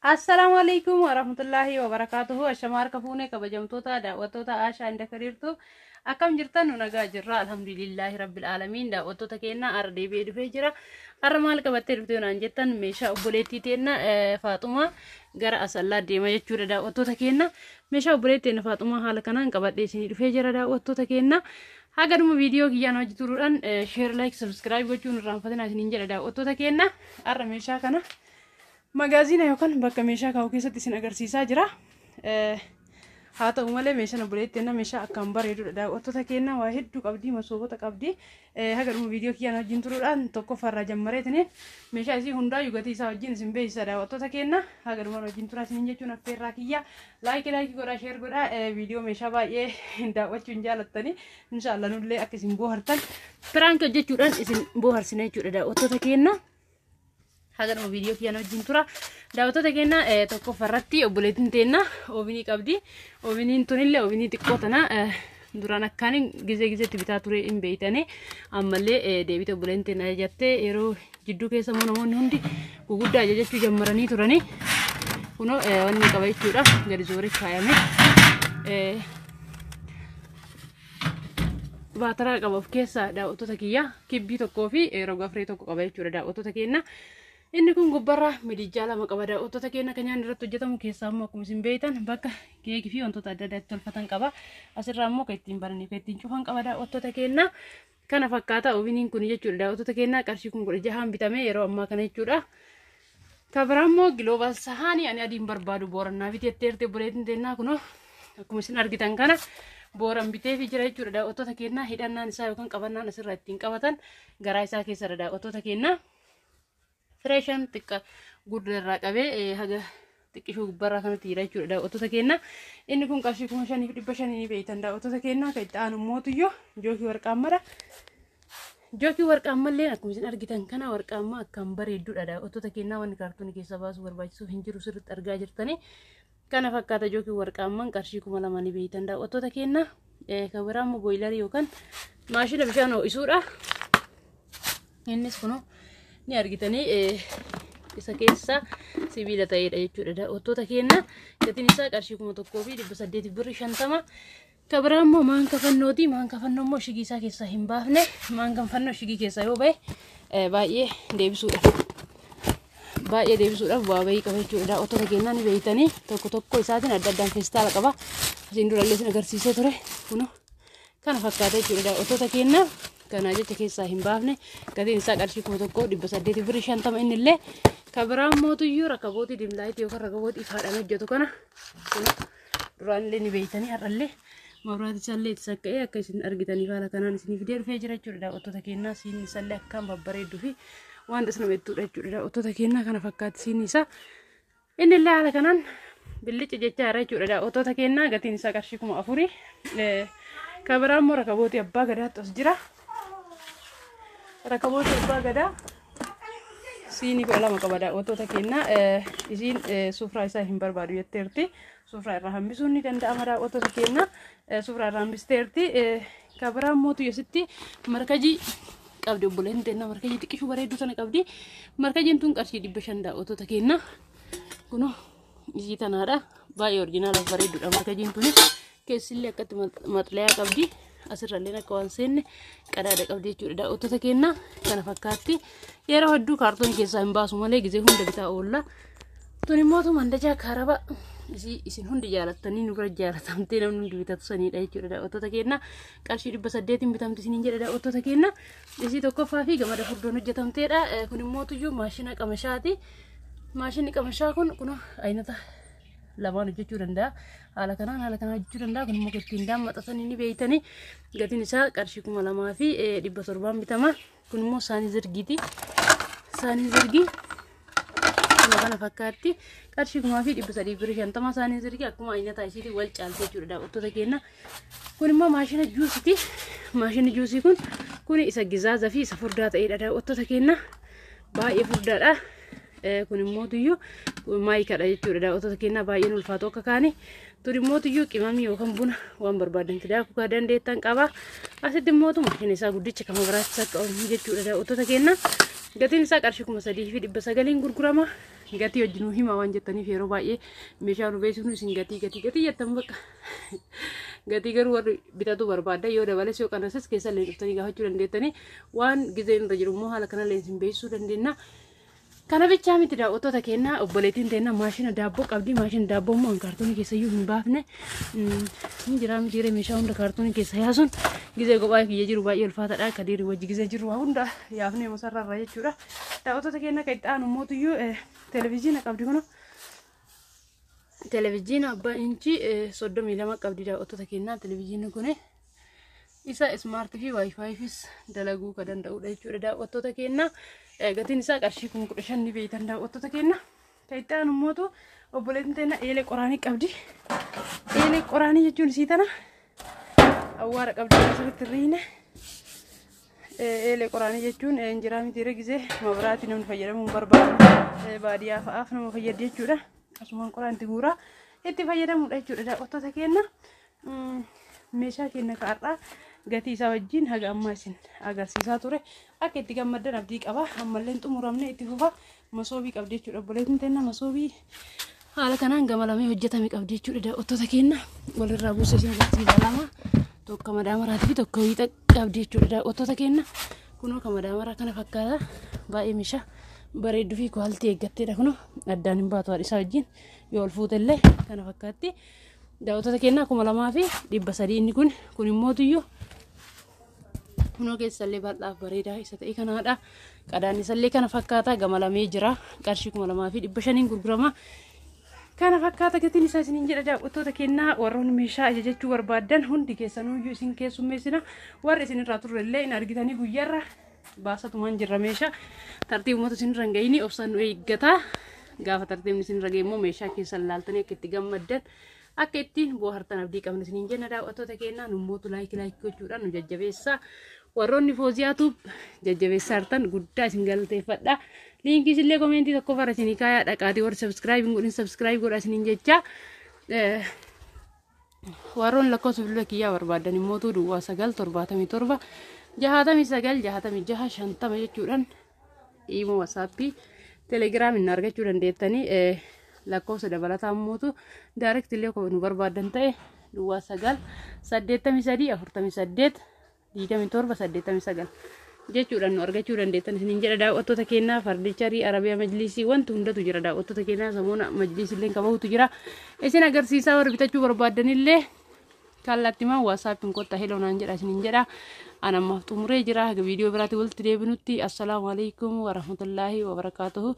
Assalamualaikum warahmatullahi wabarakatuh. Ashamar kafune kabajamtoota daawwattoota Aashaa inda kariirtu akkam jirtan nagaa jirra alhamdulillahi rabbil alamin daawwattoota keenya arra deebi'ee dhufee jira. Arra maal qabattee dhuftee naan jettan meeshaa obboleettii teenna Faaxumaa gara Asallaa deema jechuudha daawwattoota keenya. Meeshaa obboleettii teenna Faaxumaa haala kanaan qabadhee isinii dhufee jira daawwattoota keenya. Hagaduma viidiyoo kiyyaan hojii turuudhaan share like subscribe gochuun irraanfatina isiniin jedha daawwattoota keenya. Arra meeshaa kana Magazina yookaan bakka meeshaa kaa'u keessatti isin agarsiisaa jira. Haa ta'u malee meeshaan obboleettii teenna meeshaa akkaan bareedudha daawwattoota keenya. Waa hedduu qabdi, masoobota qabdi. Hagaduma viidiyoo kiyyaan wajjin turuudhaan tokkoffaarraa jammareetiniin meeshaa isii hundaayyuu gatii isaa wajjin isin beeksisa daawwattoota keenya. Hagaduma wajjin turaa isiniin jechuun affeerraa kiyya laayikii godhaa sheer godhaa viidiyoo meeshaa baay'ee daawwachuun jaalattanii inshaallah nullee akka isin bohaartan piraank hojjechuudhaan isin bohaarsina jechuudha daawwattoota keenya. Hagaduma viidiyoo kiyyaan wajjin tura daawwattoota keenya tokkoffaarratti obboleettiin teenna oobinii qabdi. Oobiniin tunillee oobinii xiqqoo tana duraan akkaan gizeetti bitaa ture hin beeytane ammallee deebite obboleettiin teenna ajajattee yeroo jidduu keessa immoo namoonni hundi guguddaa ajajachuu jammaranii turanii kunoo wanni qaba jechuudha gadi zooree kaayame baataraa qaba of keessaa daawwattoota kiyya kibbii tokkoo fi roga-free tokko qaba jechuudha daawwattoota keenya. Inni kun gubbarraa midijaa lama qaba daawwattoota keenya kan nyaanni irratti hojjetamu keessaa immoo akkuma isin beektan bakka keekii fi wantoota adda addaatti tolfatan qaba. Asirraa immoo kan ittiin baranii fi ittiin cufan qaba daawwattoota keenya. Kana fakkaata oobiniin kun jechuudha daawwattoota keenya qarshii kun 16 bitame yeroo ammaa kana jechuudha. Kabiraa immoo giloobal sahaanii ani adiin barbaadu boorannaa biteetteerti obboleettiin teennaa kunoo akkuma isin argitan kana booran bitee fi jira jechuudha daawwattoota keenya. Hidhannaan isaa yookaan qabannaan asirraa ittiin qabatan garaa isaa keessadha daawwattoota keenya. Freshan xiqqa guddaa qabee haga xiqqishuu gubbarraa kanatti jira jechuudha daawwattoota keenya. Inni kun qarshii 5,500 ni beeytan daawwattoota keenya. Kan itti aanu mootuyyoo jookii warqaammadha. Jookii warqaammallee akkuma isin argitan kana warqaammaa akkaan bareedduudha daawwattoota keenya. Wanni kaartoonii keessa baasuu barbaachisuuf hin jiru sirriitti argaa jirtanii. Kana fakkaata jookii warqaammaan qarshii 2,000 ni beeytan daawwattoota keenya. Kan biraa immoo booyilarii yookaan maashina bishaan ho'isuudha. Innis kunoo ni argitanii isa keessa sibiila ta'edha jechuudha daawwattoota keenya. Gatiin isaa qarshii 1,850. Kabiraa immoo maanka fannooti. Maanka fannoo immoo shigii isaa keessaa hin baafne. Maanka fannoo shigii keessaa yoo bahe baay'ee deebisuudhaaf bu'aa bahii qaba jechuudha daawwattoota keenya. Ni beeytanii tokko isaatiin adda addaan feestaala qaba. Asiin durallee isin agarsiisee ture kunoo kana fakkaata jechuudha daawwattoota keenya. Kana jecha keessaa hin baafne gatiin isaa qarshii 1,850 innillee. Kabiraa mootuyyuu rakabootii dimlaayitii yookaan rakabootii ifaadhaan hojjetu kana duraanillee ni beeytanii har'allee mabraati isaallee itti saqqa'ee akka isin argitaniif haala kanaan isiniif dhufee jira jechuudha daawwattoota keenya. Siinni isaallee akkaan babbareedduu fi waan dhasna beektuudha jechuudha daawwattoota keenya. Kana fakkaatti siinni isaa innillee haala kanaan billichi jechaa jira jechuudha daawwattoota keenya. Gatiin isaa qarshii 4,000. Kabiraa immoo rakabootii abbaa gadaatti as jira. Rakaboota abbaa gadaa siinii 12 qaba daawwattoota keenya. Isiin sufraa isaa hin barbaadu jetteerti. Sufraa irraa hambisuun ni danda'ama daawwattoota keenya. Sufraa irraa hambisteerti. Kabiraa mootu yositti markajii qabdi obboleettiin teenna. Markajii xiqqishuu bareedduu sana qabdi. Markajiin tun qarshii 500 daawwattoota keenya. Kunoo isii tanaadha. Baay'ee orjinaala bareedduudha markajiin tuni. Keessillee akkatti maxlayaa qabdi. Asirrallee akka waan seenne qadaada qabdi jechuudha daawwattoota keenya. Kana fakkaatti yeroo hedduu kaartoonii keessaa hin baasu malee gizee hunda bitaa oolla. Tun immoo mandajaa kaaraba isin hundi jaalattanii nu bira jaalatamtee namni hundi bitatu sanidha jechuudha daawwattoota keenya. Qarshii 800 bitamti isiniin jedha daawwattoota keenya. Isii tokkoffaa fi gamada furdoon hojjetamteedha. Kun immoo tuyyuu maashina qamashaati. Maashinni qamashaa kun aynata lamaan hojjechuu danda'a. Haala kanaan hojjechuu danda'a. Kun immoo ittiin daammaxatanii ni beeytanii. Gatiin isaa qarshii 2,700 bitama. Kun immoo saanii zirgiiti. Saanii zirgii kana fakkaatti qarshii 1,350 saanii zirgii akkuma aynata isiitii wal caaltee jechuudha daawwattoota keenya. Kun immoo maashina juusiiti. Maashinni juusii kun isa gizaaza fi isa furdaa ta'edha daawwattoota keenya. Baay'ee furdaadha. Kun immoo tuyyuu maayikaadha jechuudha daawwattoota keenya. Baay'een ulfaatu akka kaani. Tun immoo tuyyuu qimamii yookaan buna waan barbaadan daakuu kan dandeettan qaba. Asitti immoo maashina isaa guddicha kan biraatti saqqa'u jechuudha daawwattoota keenya. gatiin isaa qarshii 3,900 gurgurama. Gatii wajjin hima waan jettaniif yeroo baay'ee meeshaa nu beeksifnu isin gatii jettan bakka. Gatii garuu warri bitatu barbaada yoo dabales yoo qanasas keessa illee dhuftanii gaafachuu dandeettanii waan gizeen irra jiru immoo haala kanallee isin beeksisuu dandeenya. Kana bichaa miti daawwattoota keenya obboleettiin teenya maashina daabboo qabdi. Maashina daabboo immoo kaartoonii keessa iyyuu hin baafne jira mitiiree meeshaa hunda kaartoonii keessa yaasuun gizee kophaa kiyya jiru baay'ee ulfaataadha. Akka dhiirri wajji gizee jiru hunda yaafnee masarraa jechuudha. Daawwattoota keenya kan itti aanu mootuyyuu televezyiina qabdi kunuun. Televezyiina abbaa inchi 32 qabdi daawwattoota keenya. Televezyiinni kun isa smart fi wifi fis dalaguu kan danda'udha jechuudha daawwattoota keenya. Gatiin isaa qarshii 15,000 beeytan daawwattoota keenya. Kan itti aanu mootu obboleettiin teenya eelee qoraanii qabdi. Eelee qoraanii jechuun isii tana awwaara qabdi asirratti riine. Eelee qoraanii jechuun injiraa mitiiree gizee mabraatii namni fayyadamuun barbaadu baadiyyaa fa'aaf nama fayyadu jechuudha. Akkasumaan qoraanti guuraa itti fayyadamudha jechuudha daawwattoota keenya. Meeshaa keenya kaarraa gatii isaa wajjin haga ammaa isin agarsiisaa ture. Akka itti gammaddan abdii qaba. Ammallee xumuramne itti fufa masoobii qabdi jechuudha. Obboleettiin teenya masoobii haala kanaan gamalamee hojjetame qabdi jechuudha daawwattoota keenya. Walirraa buusee isin agarsiisa lama. Tokko madaamaraa fi tokko wiixa qabdi jechuudha daawwattoota keenya. Kunoo kan madaamaraa kana fakkaata. Baay'ee meeshaa bareedduu fi kwaaltii eeggatteedha kunoo. Addaan hin baatu haadha isaa wajjin yoo ol fuutellee kana fakkaatti. Daawwattoota keenya 2,300 inni kun immoo tuyyuu kunoo keessallee bal'aaf bareedaa isa ta'e kanaadha. Qadaan isallee kana fakkaata gamalamee jira. Qarshii 2,500 gurgurama. Kana fakkaata gatiin isaa isiniin jedha daawwattoota keenya. Warroonni meeshaa ajajachuu barbaadan hundi keessanuyyuu isin keessummeessina. Warri isinirraa turrellee hin argitanii guyyaarra baasatumaan jirra meeshaa. Tartiibumatu isinirra hin gahini obsaan nu eeggata. Gaafa tartiibni isinirra gahe immoo meeshaa keessan laaltanii akka itti gammaddan akka ittiin bohaartan abdii qabna isiniin jenna daawwattoota keenya. Nummootu laayikii gochuudhaan nu jajjabeessaa. Warroonni fooziyaatu jajjabeessaa hartan guddaa isin galateeffadha. Liinkii isillee komentii tokko fara isinii kaayaa dhaqaatii warri subscribe godhin subscribe godha isiniin jecha. Warroonni lakkoofsa bilbila kiyyaa barbaadan immoo duwwaa 977 69 66 50 jechuudhaan imoo WhatsApp Telegram hin argachuu dandeettanii lakkoofsa dabalataa mootu direct illee nu barbaadan ta'e duwwaa 9 83 48 27 89 jechuudhaan nu argachuu dandeettan isiniin jedha daawwattoota keenya. Farnicharii Arabiyaa Majlisii wanti hundatu jira daawwattoota keenya. Samoona majlisii illee qabahutu jira. Isin agarsiisaa warri bitachuu barbaadanillee kallattimaan WhatsAppiin kotta heloo naan jedha isiniin jedha. Anammaaf xumuree jira. Viidiyoo biraatti walitti deebinutti. Assalaamu alaikum warahmatullaahi wabarakaatuhu.